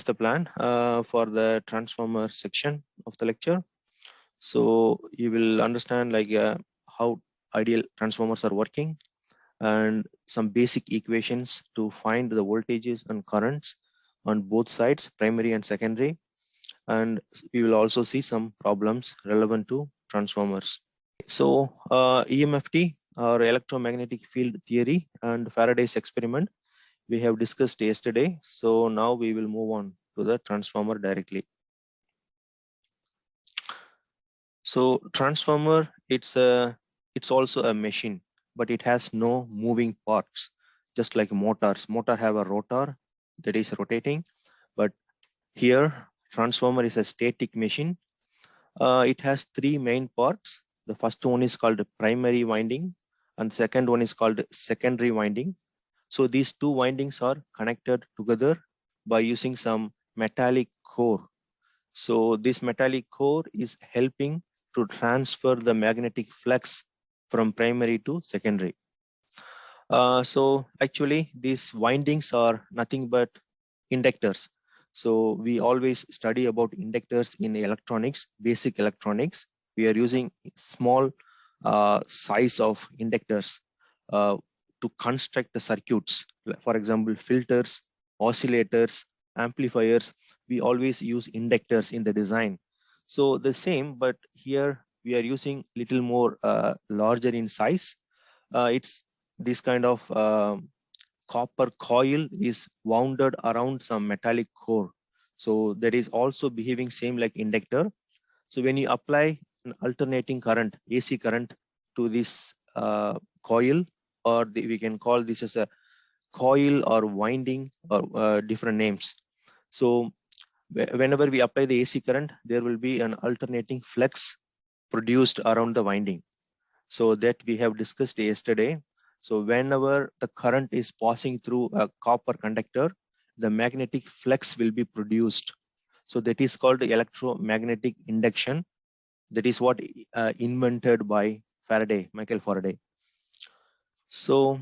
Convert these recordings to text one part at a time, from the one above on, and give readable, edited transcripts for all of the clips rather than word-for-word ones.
is the plan for the transformer section of the lecture. So you will understand like how ideal transformers are working and some basic equations to find the voltages and currents on both sides, primary and secondary. And we will also see some problems relevant to transformers. So EMFT or electromagnetic field theory and Faraday's experiment we have discussed yesterday. So now we will move on to the transformer directly. So transformer, it's also a machine, but it has no moving parts, just like motors. Motor have a rotor that is rotating, but here transformer is a static machine. It has three main parts. The first one is called primary winding, and the second one is called secondary winding. So these two windings are connected together by using some metallic core. So this metallic core is helping to transfer the magnetic flux from primary to secondary. So actually these windings are nothing but inductors. So we always study about inductors in electronics, basic electronics. We are using small size of inductors to construct the circuits. For example, filters, oscillators, amplifiers. We always use inductors in the design. So the same, but here we are using little more larger in size. It's this kind of copper coil is wounded around some metallic core. So that is also behaving same like inductor. So when you apply an alternating current, AC current to this coil, or we can call this as a coil or winding or different names. So whenever we apply the AC current, there will be an alternating flux produced around the winding. So that we have discussed yesterday. So whenever the current is passing through a copper conductor, the magnetic flux will be produced. So that is called electromagnetic induction. That is what invented by Faraday, Michael Faraday. So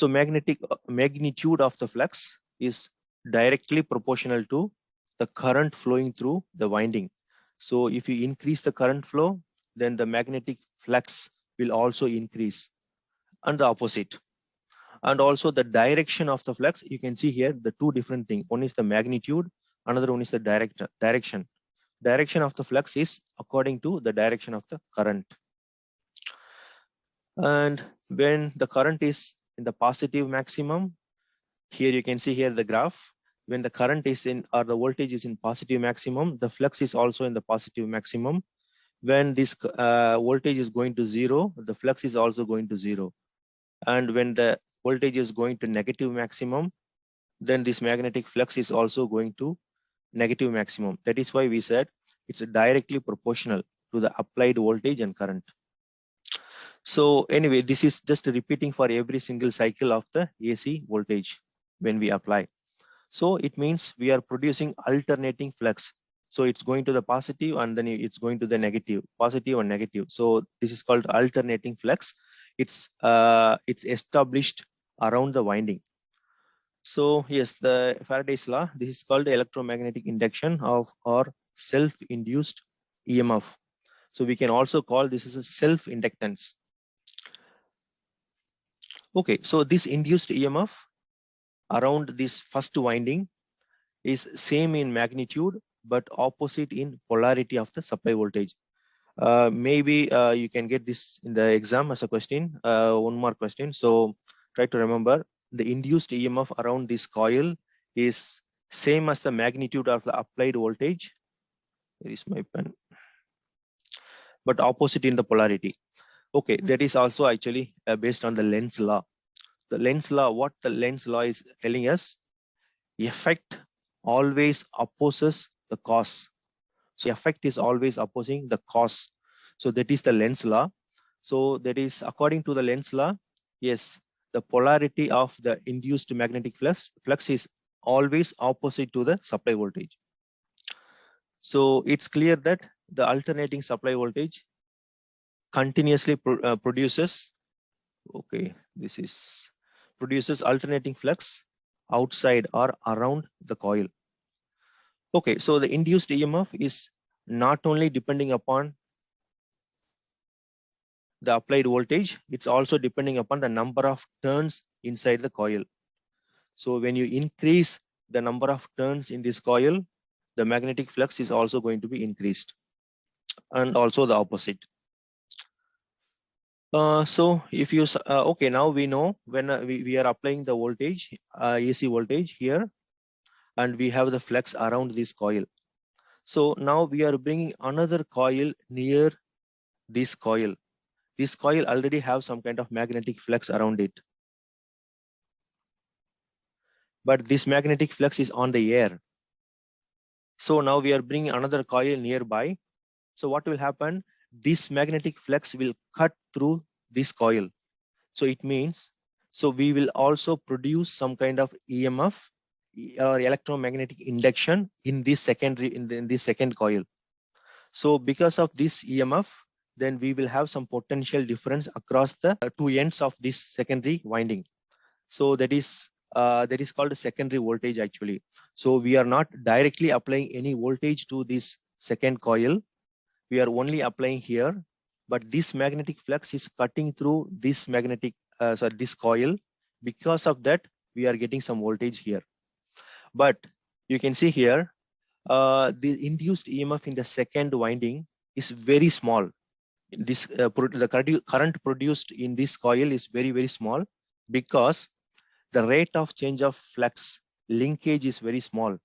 magnitude of the flux is directly proportional to the current flowing through the winding. So if you increase the current flow, then the magnetic flux will also increase, and the opposite. And also the direction of the flux, you can see here the two different things. One is the magnitude, another one is the direction. Direction of the flux is according to the direction of the current. And when the current is in the positive maximum, here you can see here the graph. When the current is in, or the voltage is in positive maximum, the flux is also in the positive maximum. When this voltage is going to zero, the flux is also going to zero. And when the voltage is going to negative maximum, then this magnetic flux is also going to negative maximum. That is why we said it's directly proportional to the applied voltage and current. So anyway, this is just repeating for every single cycle of the AC voltage when we apply. So it means we are producing alternating flux. So it's going to the positive and then it's going to the negative, positive and negative. So this is called alternating flux. It's established around the winding. So yes, the Faraday's law, this is called electromagnetic induction of or self-induced EMF. So we can also call this as a self-inductance. Okay, so this induced EMF around this first winding is same in magnitude, but opposite in polarity of the supply voltage. Maybe you can get this in the exam as a question, one more question. So try to remember the induced EMF around this coil is same as the magnitude of the applied voltage. Where is my pen? But opposite in the polarity. Okay, that is also actually based on the Lenz law. The Lenz law, what the Lenz law is telling us, effect always opposes the cause. So effect is always opposing the cause. So that is the Lenz law. So that is according to the Lenz law, yes, the polarity of the induced magnetic flux is always opposite to the supply voltage. So it's clear that the alternating supply voltage continuously produces, okay, this is produces alternating flux outside or around the coil. Okay, so the induced EMF is not only depending upon the applied voltage, it's also depending upon the number of turns inside the coil. So when you increase the number of turns in this coil, the magnetic flux is also going to be increased, and also the opposite. So if you, okay, now we know when we are applying the voltage, AC voltage here, and we have the flux around this coil. So now we are bringing another coil near this coil. This coil already have some kind of magnetic flux around it, but this magnetic flux is on the air. So now we are bringing another coil nearby. So what will happen? This magnetic flux will cut through this coil. So it means, so we will also produce some kind of EMF or electromagnetic induction in this secondary, in this second coil. So because of this EMF, then we will have some potential difference across the two ends of this secondary winding. So that is called a secondary voltage actually. So we are not directly applying any voltage to this second coil. We are only applying here, but this magnetic flux is cutting through this this coil. Because of that, we are getting some voltage here. But you can see here, the induced EMF in the second winding is very small. This the current produced in this coil is very, very small, because the rate of change of flux linkage is very small.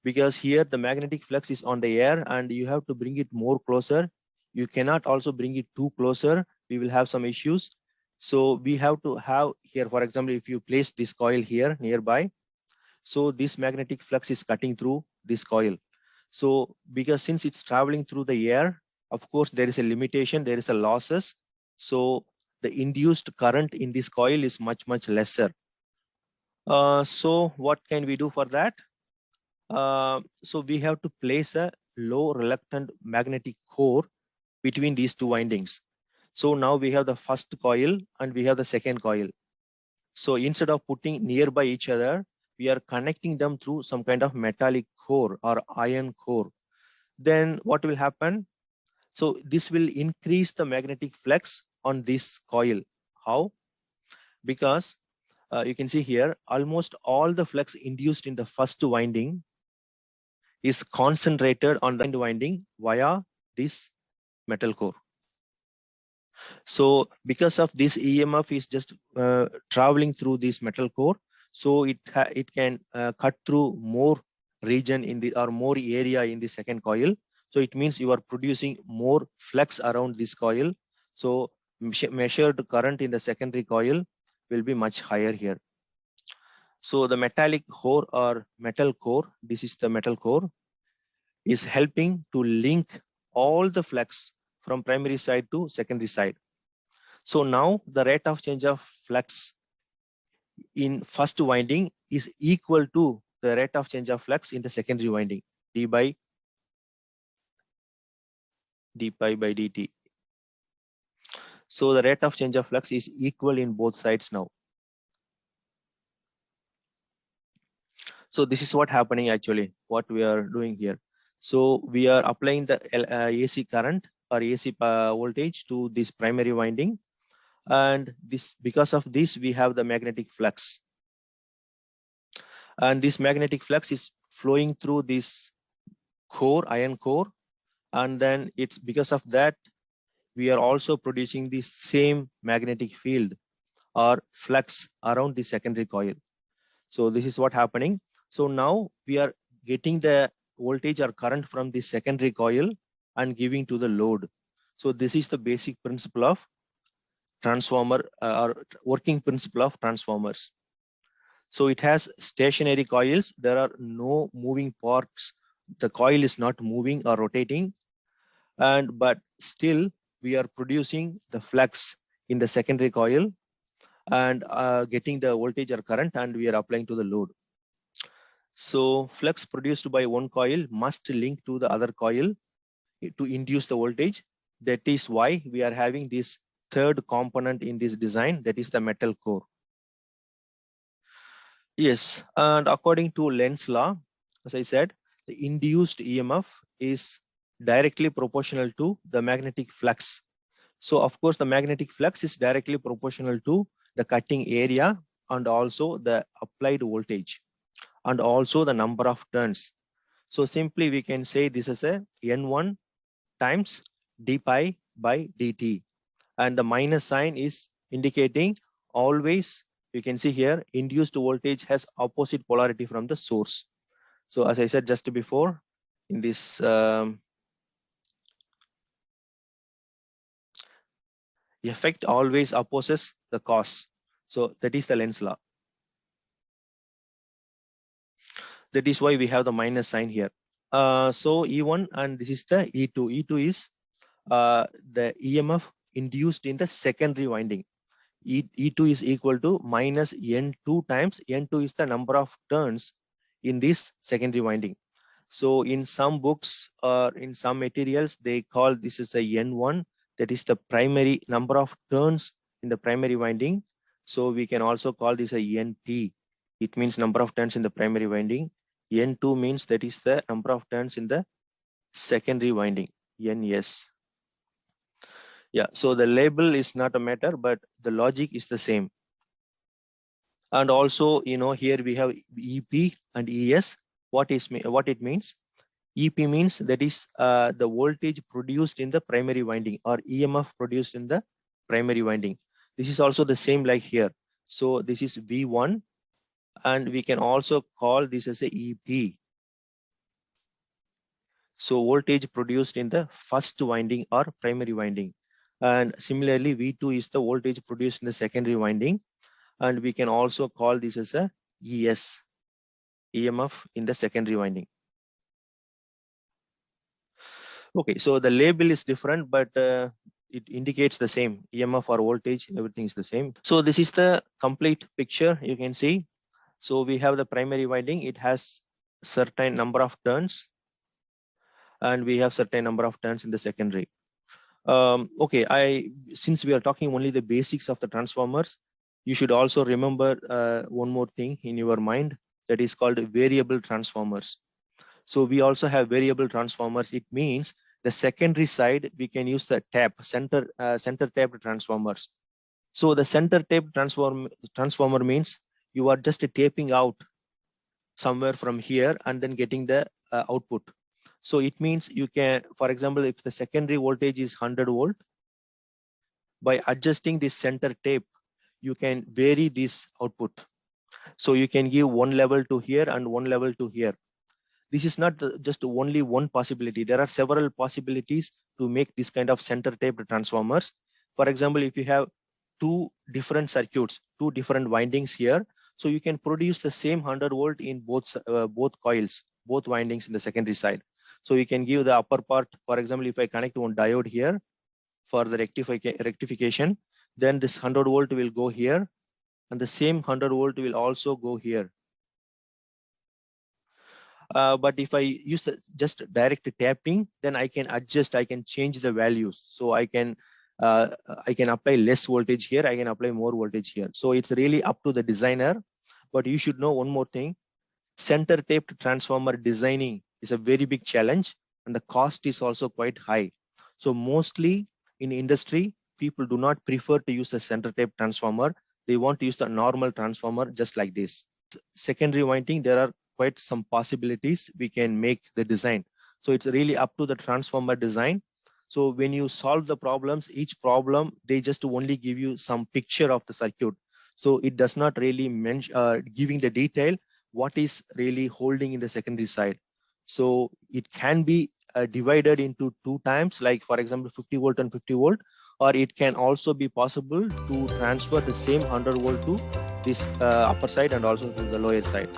Because here the magnetic flux is on the air and you have to bring it more closer. You cannot also bring it too closer. We will have some issues. So we have to have here, for example, if you place this coil here nearby, so this magnetic flux is cutting through this coil. So because since it's traveling through the air, of course, there is a limitation, there is a losses. So the induced current in this coil is much, much lesser. So what can we do for that? So we have to place a low reluctant magnetic core between these two windings. So now we have the first coil and we have the second coil. So instead of putting nearby each other, we are connecting them through some kind of metallic core or iron core. Then what will happen? So this will increase the magnetic flux on this coil. How? Because you can see here, almost all the flux induced in the first winding is concentrated on the winding via this metal core. So because of this EMF is just traveling through this metal core, so it can cut through more region in the, or more area in the second coil. So it means you are producing more flux around this coil. So measured current in the secondary coil will be much higher here. So the metallic core or metal core, this is the metal core, is helping to link all the flux from primary side to secondary side. So now the rate of change of flux in first winding is equal to the rate of change of flux in the secondary winding, d pi by dt. So the rate of change of flux is equal in both sides now. So this is what happening actually, what we are doing here. So we are applying the AC current or AC voltage to this primary winding, and this, because of this, we have the magnetic flux, and this magnetic flux is flowing through this core, iron core, and then it's because of that we are also producing the same magnetic field or flux around the secondary coil. So this is what happening. So now we are getting the voltage or current from the secondary coil and giving to the load. So this is the basic principle of transformer or working principle of transformers. So it has stationary coils. There are no moving parts. The coil is not moving or rotating, and but still we are producing the flux in the secondary coil and getting the voltage or current, and we are applying to the load. So flux produced by one coil must link to the other coil to induce the voltage. That is why we are having this third component in this design, that is the metal core. Yes, and according to Lenz's law, as I said, the induced EMF is directly proportional to the magnetic flux. So of course, the magnetic flux is directly proportional to the cutting area and also the applied voltage and also the number of turns. So simply we can say this is a N1 times d pi by dt, and the minus sign is indicating always, you can see here, induced voltage has opposite polarity from the source. So as I said just before, in this effect always opposes the cause. So that is the Lenz law. That is why we have the minus sign here. So E1 and this is the E2. E2 is the EMF induced in the secondary winding. E2 is equal to minus N2 times N2 is the number of turns in this secondary winding. So in some books or in some materials, they call this is a N1, that is the primary number of turns in the primary winding. So we can also call this a NP. It means number of turns in the primary winding. N2 means that is the number of turns in the secondary winding, NS. Yeah, so the label is not a matter, but the logic is the same. And also, here we have EP and ES. What it means? EP means that is the voltage produced in the primary winding, or EMF produced in the primary winding. This is also the same like here. So this is V1, and we can also call this as a EP. So voltage produced in the first winding or primary winding. And similarly, V2 is the voltage produced in the secondary winding. And we can also call this as a ES, EMF in the secondary winding. Okay, so the label is different, but it indicates the same. EMF or voltage, everything is the same. So this is the complete picture you can see. So we have the primary winding. It has certain number of turns, and we have certain number of turns in the secondary. Okay, since we are talking only the basics of the transformers, you should also remember one more thing in your mind, that is called variable transformers. So we also have variable transformers. It means the secondary side, we can use the center tapped transformers. So the center tapped transformer means you are just taping out somewhere from here and then getting the output. So it means you can, for example, if the secondary voltage is 100 volt, by adjusting this center tape, you can vary this output. So you can give one level to here and one level to here. This is not just only one possibility. There are several possibilities to make this kind of center taped transformers. For example, if you have two different circuits, two different windings here, so you can produce the same 100 volt in both coils, both windings in the secondary side. So you can give the upper part. For example, if I connect one diode here for the rectification, then this 100 volt will go here, and the same 100 volt will also go here. But if I use just direct tapping, then I can adjust, I can change the values. So I can apply less voltage here, I can apply more voltage here. So it's really up to the designer. But you should know one more thing: center taped transformer designing is a very big challenge, and the cost is also quite high. So mostly in industry, people do not prefer to use a center taped transformer. They want to use the normal transformer just like this. Secondary winding, there are quite some possibilities we can make the design. So it's really up to the transformer design. So when you solve the problems, each problem, they just only give you some picture of the circuit. So it does not really mention giving the detail what is really holding in the secondary side. So it can be divided into two times, like for example 50 volt and 50 volt, or it can also be possible to transfer the same 100 volt to this upper side and also to the lower side.